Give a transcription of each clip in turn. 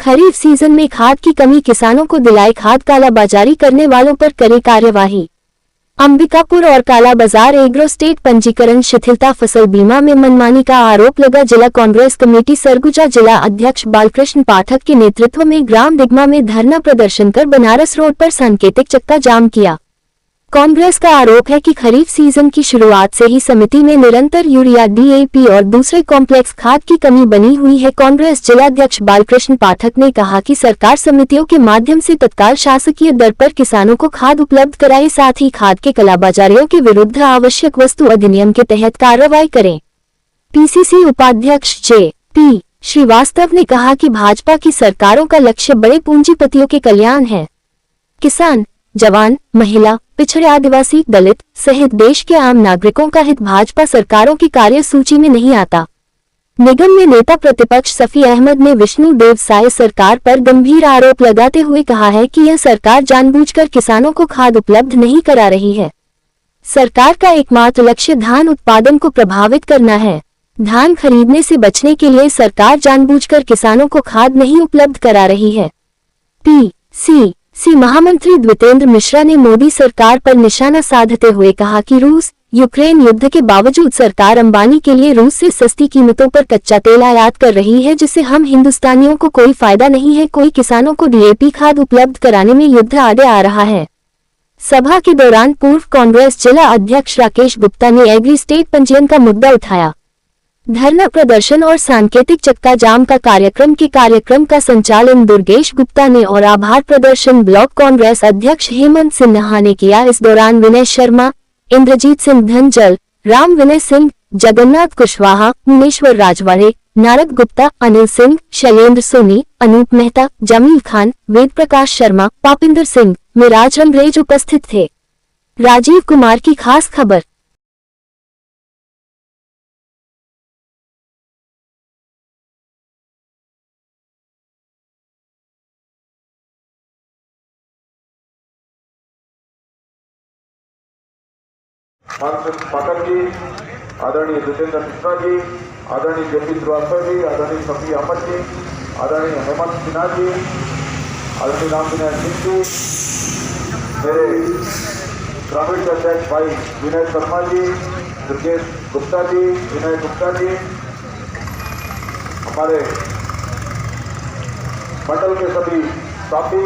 खरीफ season में खाद की कमी, किसानों को दिलाए खाद, कालाबाजारी करने वालों पर करे कार्यवाही। अंबिकापुर और कालाबाजार एग्रो स्टेट पंजीकरण शिथिलता, फसल बीमा में मनमानी का आरोप लगा। जिला कांग्रेस कमेटी सरगुजा जिला अध्यक्ष बालकृष्ण पाठक के नेतृत्व में ग्राम दिगमा में धरना प्रदर्शन कर बनारस रोड पर सांकेतिक चक्का जाम किया। कांग्रेस का आरोप है कि खरीफ सीजन की शुरुआत से ही समिति में निरंतर यूरिया, डीएपी और दूसरे कॉम्प्लेक्स खाद की कमी बनी हुई है। कांग्रेस जिलाध्यक्ष बालकृष्ण पाठक ने कहा कि सरकार समितियों के माध्यम से तत्काल शासकीय दर पर किसानों को खाद उपलब्ध कराए, साथ ही खाद के कालाबाजारियों के विरुद्ध आवश्यक वस्तु अधिनियम के तहत कार्रवाई करे। पीसीसी उपाध्यक्ष जे.पी. श्रीवास्तव ने कहा कि भाजपा की सरकारों का लक्ष्य बड़े पूंजीपतियों के कल्याण है। किसान, जवान, महिला, पिछड़े, आदिवासी, दलित सहित देश के आम नागरिकों का हित भाजपा सरकारों की कार्य सूची में नहीं आता। निगम में नेता प्रतिपक्ष सफी अहमद ने विष्णु देव साय सरकार पर गंभीर आरोप लगाते हुए कहा है कि यह सरकार जानबूझकर किसानों को खाद उपलब्ध नहीं करा रही है। सरकार का एकमात्र लक्ष्य धान उत्पादन को प्रभावित करना है। धान खरीदने से बचने के लिए सरकार जानबूझकर किसानों को खाद नहीं उपलब्ध करा रही है। पीसीसी महामंत्री द्वितेंद्र मिश्रा ने मोदी सरकार पर निशाना साधते हुए कहा कि रूस यूक्रेन युद्ध के बावजूद सरकार अंबानी के लिए रूस से सस्ती कीमतों पर कच्चा तेल आयात कर रही है, जिससे हम हिंदुस्तानियों को कोई फायदा नहीं है। कोई किसानों को डीएपी खाद उपलब्ध कराने में युद्ध आगे आ रहा है। सभा के दौरान पूर्व कांग्रेस जिला अध्यक्ष राकेश गुप्ता ने एग्री स्टेट पंजीयन का मुद्दा उठाया। धरना प्रदर्शन और सांकेतिक चक्का जाम का कार्यक्रम का संचालन दुर्गेश गुप्ता ने और आभार प्रदर्शन ब्लॉक कांग्रेस अध्यक्ष हेमंत सिन्हा ने किया। इस दौरान विनय शर्मा, इंद्रजीत सिंह धनजल, राम विनय सिंह, जगन्नाथ कुशवाहा, मुनेश्वर राजवाड़े, नारद गुप्ता, अनिल सिंह, शैलेंद्र सोनी, अनूप मेहता, जमील खान, वेद प्रकाश शर्मा, पापिंदर सिंह, मिराज अंग्रेज उपस्थित थे। राजीव कुमार की खास खबर। बालकृष्ण पाठक जी, आदरणीय द्वितेंद्र मिश्रा जी, आदरणीय जे.पी. श्रीवास्तव जी, आदरणीय सफी अहमद जी, आदरणीय हेमंत सिन्हा जी, आदरणीय राम विनय सिंह जी, मेरे ग्रामीण अध्यक्ष भाई विनय शर्मा जी, दुर्गेश गुप्ता जी, विनय गुप्ता जी, हमारे मंडल के सभी साथी,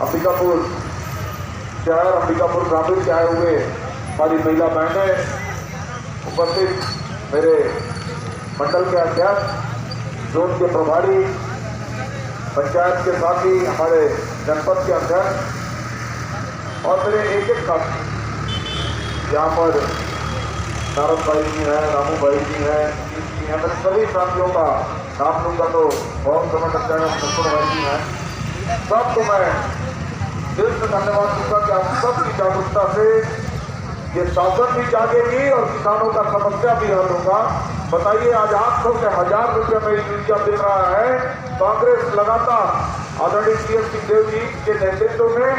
अंबिकापुर शहर, अंबिकापुर ग्रामीण के आए हुए हमारी महिला बहनें, उपस्थित मेरे मंडल के अध्यक्ष, जोन के प्रभारी, पंचायत के साथी, हमारे जनपद के अध्यक्ष और मेरे एक साथी यहाँ पर नारद भाई जी हैं, रामू भाई जी हैं, मेरे सभी साथियों का नाम लूंगा तो बहुत समय लग जाएगा। मुकुंद भाई जी हैं, सबको मैं दिल से धन्यवाद दूंगा कि आप सबकी जागरूकता से ये शासन भी जागेगी और किसानों का समस्या भी हल होगा। बताइए, आज 800 से 1000 रुपये में यूरिया मिल रहा है। कांग्रेस लगातार आदरणीय सीएम सिंहदेव जी के नेतृत्व में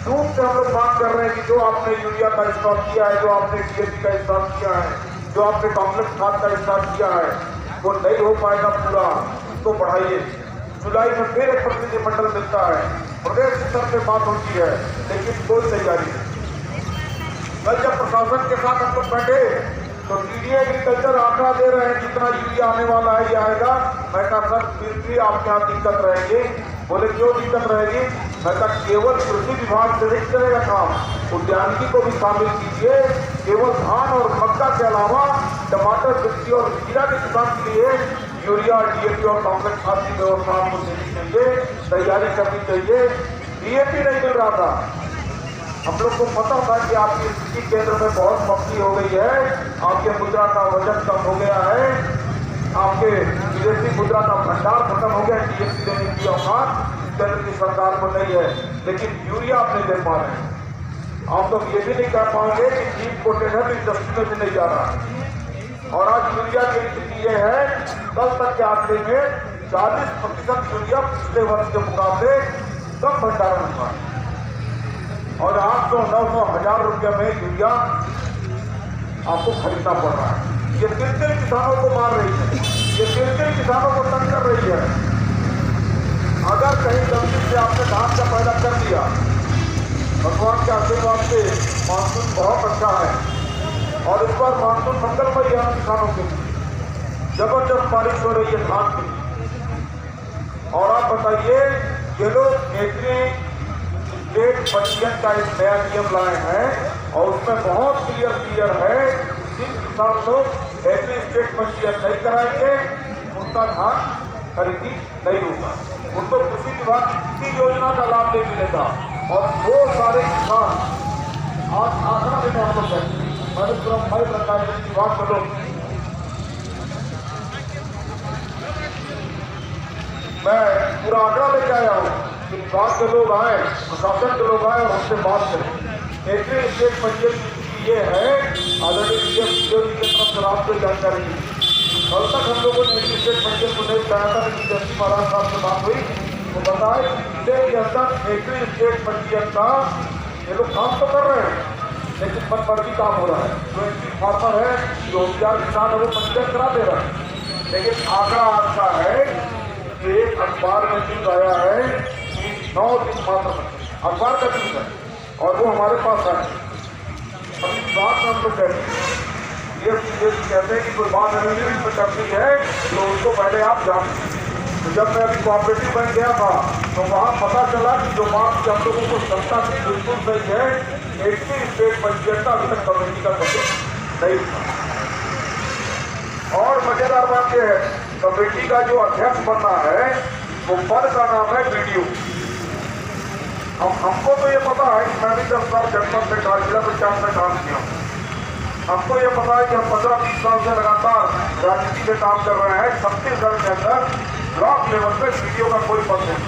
धूप से हम लोग बात कर रहे हैं कि जो आपने यूरिया का स्टॉक किया है, जो आपने डीएपी का स्टॉक किया है, जो आपने कॉम्प्लेक्स खाद का स्टॉक किया है, वो नहीं हो पाएगा पूरा, उसको बढ़ाइए। जुलाई में फिर एक प्रतिनिधिमंडल मिलता है, प्रदेश स्तर पे बात होती है, लेकिन कोई तैयारी नहीं। कल जब प्रशासन के साथ हम लोग बैठे तो डीडी एग्रीकल्चर आंकड़ा दे रहे हैं कितना यूरिया आने वाला है, ये आएगा। मैं कहा सर फिर भी आपके यहाँ दिक्कत रहेगी। बोले क्यों दिक्कत रहेगी? मैं कहा केवल कृषि विभाग से नहीं चलेगा काम, उद्यानिकी को भी शामिल कीजिए। केवल धान और मक्का के अलावा टमाटर, मिर्ची और खीरा के किसान के लिए यूरिया, डीएपी और कॉम्प्लेक्स खाद की व्यवस्था आपको देनी चाहिए, तैयारी करनी चाहिए। डीएपी नहीं मिल रहा था, हम लोग को पता था कि आपकी कृषि केंद्र में बहुत मक्की हो गई है, आपके मुद्रा का वजन कम हो गया है, आपके विदेशी मुद्रा का भंडार खत्म हो गया, डीएपी देने की औकात केंद्र की सरकार को नहीं है, लेकिन यूरिया आप नहीं दे पा रहे हैं। आप लोग ये भी नहीं कह पाओगे कि चीप कोटेड है तो इंडस्ट्री में भी नहीं जा रहा। और आज यूरिया की स्थिति ये है, कल तक के आंकड़े में 40% यूरिया पिछले वर्ष के मुकाबले कम भंडारण हुआ है और 800, 900, 1000 रुपये में यूरिया आपको खरीदना पड़ रहा है। ये तिल किसानों को मार रही है, ये तिल किसानों को तंग कर रही है। के आशीर्वाद से मानसून बहुत अच्छा है और इस बार मानसून मंगलमय है किसानों के लिए। जबरदस्त बारिश हो रही है धान की। और आप बताइए, ये लोग एग्री स्टेट पंजीयन का एक नया नियम लाए हैं और उसमें बहुत क्लियर है, जिन किसान लोग एग्री स्टेट पंजीयन नहीं कराएंगे उनका धान खरीदी नहीं होगा, उनको कृषि विभाग की योजना का लाभ नहीं मिलेगा। और वो सारे किसान आज आंकड़ा देने हम लोग विभाग के लोग, मैं पूरा आंकड़ा लेके आया हूँ कि विभाग के लोग आए, प्रशासन के लोग आए और हमसे बात करें। एग्री स्टेट पंजीयन ये है, ऑलरेडी आपको जानकारी दी। कल तक हम लोगों ने एग्री स्टेट पंजीयन को नहीं बताया था, लेकिन जैसी महाराज साहब से बात हुई तो बताए जिले के अंदर एग्री स्टेट पंजीयन का ये लोग काम तो कर रहे हैं, लेकिन मनमर्जी काम हो रहा है। जो एग्री फार्मर है, जो होशियार किसान है, वो पंजीयन करा दे रहे हैं। लेकिन आंकड़ा आपका है कि एक अखबार में न्यूज आया है कि 9 दिन मात्र अखबार का न्यूज है और वो हमारे पास है। अभी बात हम लोग कहते हैं, ये कहते हैं कि कोई बात नहीं में करती है तो उसको पहले आप जान। तो जब मैं अभी कोऑपरेटिव बैंक गया था तो वहाँ पता चला कि जो बात हम लोगों को क्षमता की बिल्कुल सही है, एग्री स्टेट पंजीयन का अभी तक कमेटी का गठन नहीं था। और मजेदार बात यह है, कमेटी का जो अध्यक्ष बनना है वो पद का नाम है वीडियो। हमको तो ये पता है कि मैं भी 10 साल जनपद में जिला पंचायत में काम किया हूँ। हमको ये पता है कि हम 15-20 साल से लगातार राजनीति में काम कर रहे हैं। छत्तीसगढ़ के अंदर ब्लॉक लेवल पे वीडियो का कोई पद नहीं।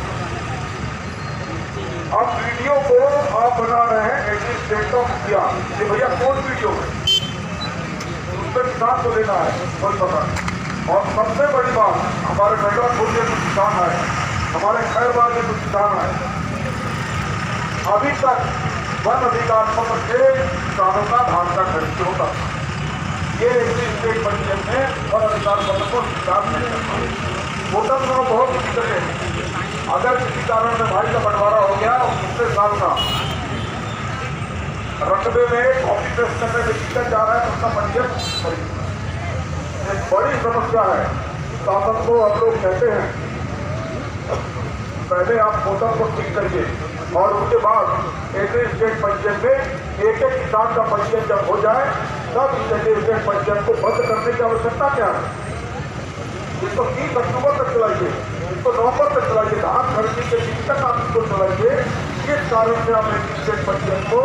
अब वीडियो को आप बना रहे हैं एग्री स्टेट का मुखिया कि भैया कौन वीडियो है, उसमें किसान को लेना है, कोई पता नहीं। और सबसे बड़ी बात, हमारे नगरपुर के कुछ किसान है, हमारे खैरबाग के कुछ किसान है, अभी तक वन अधिकार पत्र से किसानों का धान का खरीद होता। ये एग्री स्टेट पंजीयन में वन अधिकार पत्र को स्वीकार नहीं करता। वोटर को बहुत दिक्कत है। अगर किसी कारण में भाई का बंटवारा हो गया और पिछले साल का रकबे में कॉपी पेस्ट करने में दिक्कत जा रहा है तो उसका पंजीयन खरीद एक बड़ी समस्या है। शासन को हम लोग कहते हैं पहले आप वोटर को ठीक करिए और उसके बाद एग्री स्टेट पंजीयन में एक किसान का पंजीयन जब हो जाए तब इस एग्री स्टेट पंजीयन को बंद करने की आवश्यकता क्या है। इसको 30 अक्टूबर तक चलाइए, इसको नवंबर तक चलाइए, धान खरीदने के दिन तक आप इसको चलाइए। इस कारण से आप एग्री स्टेट पंजीयन को